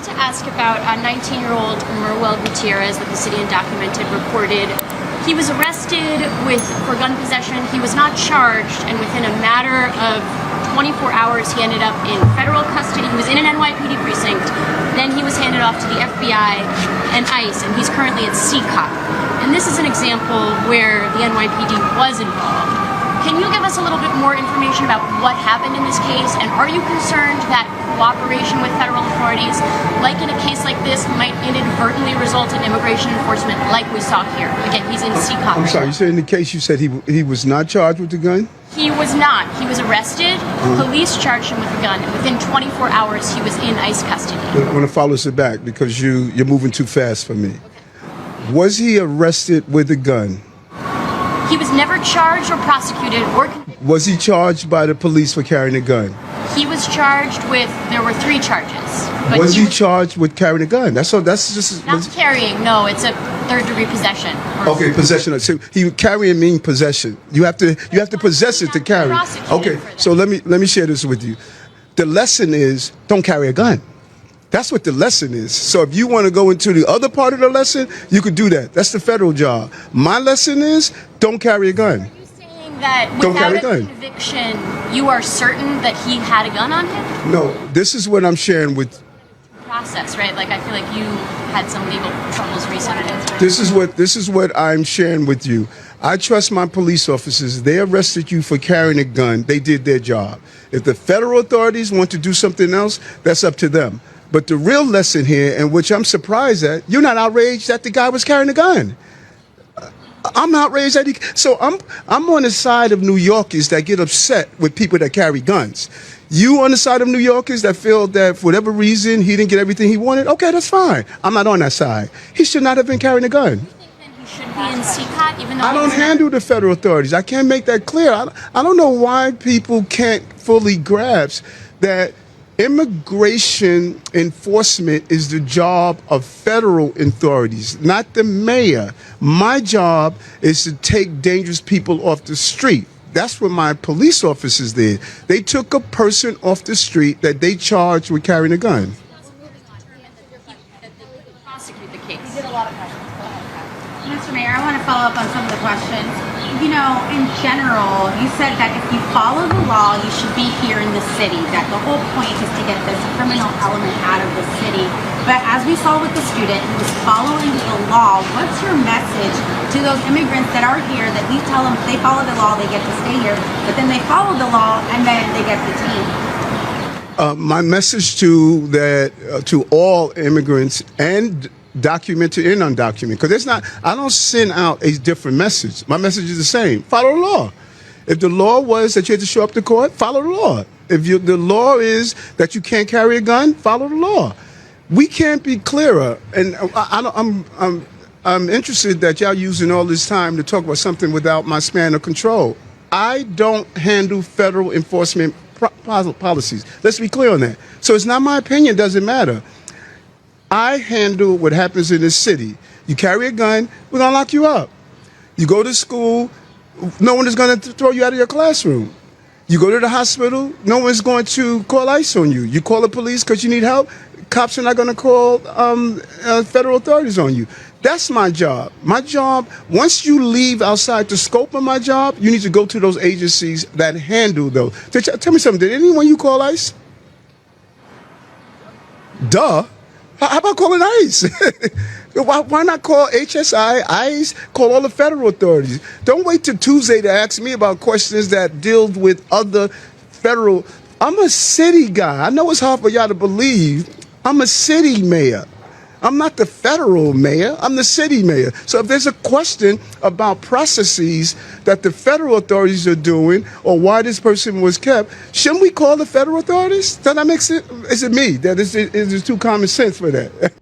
to ask about a 19-year-old Merwell Gutierrez that the city undocumented reported. He was arrested for gun possession. He was not charged, and within a matter of 24 hours, he ended up in federal custody. He was in an NYPD precinct. Then he was handed off to the FBI and ICE, and he's currently at CCOP. And this is an example where the NYPD was involved. Can you give us a little bit more information about what happened in this case? And are you concerned that cooperation with federal authorities, like in a case like this, might inadvertently result in immigration enforcement like we saw here? Again, he's in CCOP. I'm sorry, you said in the case you said he was not charged with the gun? He was not. He was arrested. Police charged him with a gun. And within 24 hours, he was in ICE custody. I want to follow this back because you're moving too fast for me. Okay. Was he arrested with a gun? He was never charged or prosecuted or... Was he charged by the police for carrying a gun? He was charged with, there were 3 charges. But was he charged with carrying a gun? That's just... Not carrying, no, it's a third-degree possession. Okay, possession. So carrying means possession. You have to possess it to carry. Okay, so let me share this with you. The lesson is don't carry a gun. That's what the lesson is. So if you want to go into the other part of the lesson, you could do that. That's the federal job. My lesson is don't carry a gun. Are you saying that without a conviction, you are certain that he had a gun on him? No, this is what I'm sharing with process, right? Like I feel like you had some legal troubles recently. This is what I'm sharing with you. I trust my police officers. They arrested you for carrying a gun. They did their job. If the federal authorities want to do something else, that's up to them. But the real lesson here, and which I'm surprised at, you're not outraged that the guy was carrying a gun. I'm outraged that so I'm on the side of New Yorkers that get upset with people that carry guns. You on the side of New Yorkers that feel that for whatever reason he didn't get everything he wanted? Okay, that's fine. I'm not on that side. He should not have been carrying a gun. He should be in CCOP, even though I don't handle the federal authorities. I can't make that clear. I don't know why people can't fully grasp that immigration enforcement is the job of federal authorities, not the mayor. My job is to take dangerous people off the street. That's what my police officers did. They took a person off the street that they charged with carrying a gun. Prosecute the case. You did a lot of questions. Go ahead. Mr. Mayor, I want to follow up on some of the questions. You know, in general, you said that if you follow the law, you should be here in the city, that the whole point is to get this criminal element out of the city. But as we saw with the student who was following the law, what's your message to those immigrants that are here that you tell them if they follow the law, they get to stay here, but then they follow the law and then they get detained? My message to all immigrants and documented and undocumented, because I don't send out a different message. My message is the same. Follow the law. If the law was that you had to show up to court, follow the law. If the law is that you can't carry a gun, follow the law. We can't be clearer. And I'm interested that y'all using all this time to talk about something without my span of control. I don't handle federal enforcement policies. Let's be clear on that. So it's not my opinion, doesn't matter. I handle what happens in this city. You carry a gun, we're going to lock you up. You go to school, no one is going to throw you out of your classroom. You go to the hospital, no one's going to call ICE on you. You call the police because you need help, cops are not going to call federal authorities on you. That's my job. My job, once you leave outside the scope of my job, you need to go to those agencies that handle those. Tell me something, did anyone you call ICE? Duh. How about calling ICE? Why not call HSI, ICE, call all the federal authorities? Don't wait till Tuesday to ask me about questions that deal with other federal. I'm a city guy. I know it's hard for y'all to believe. I'm a city mayor. I'm not the federal mayor. I'm the city mayor. So if there's a question about processes that the federal authorities are doing or why this person was kept, shouldn't we call the federal authorities? Does that make sense? Is it me? That is too common sense for that?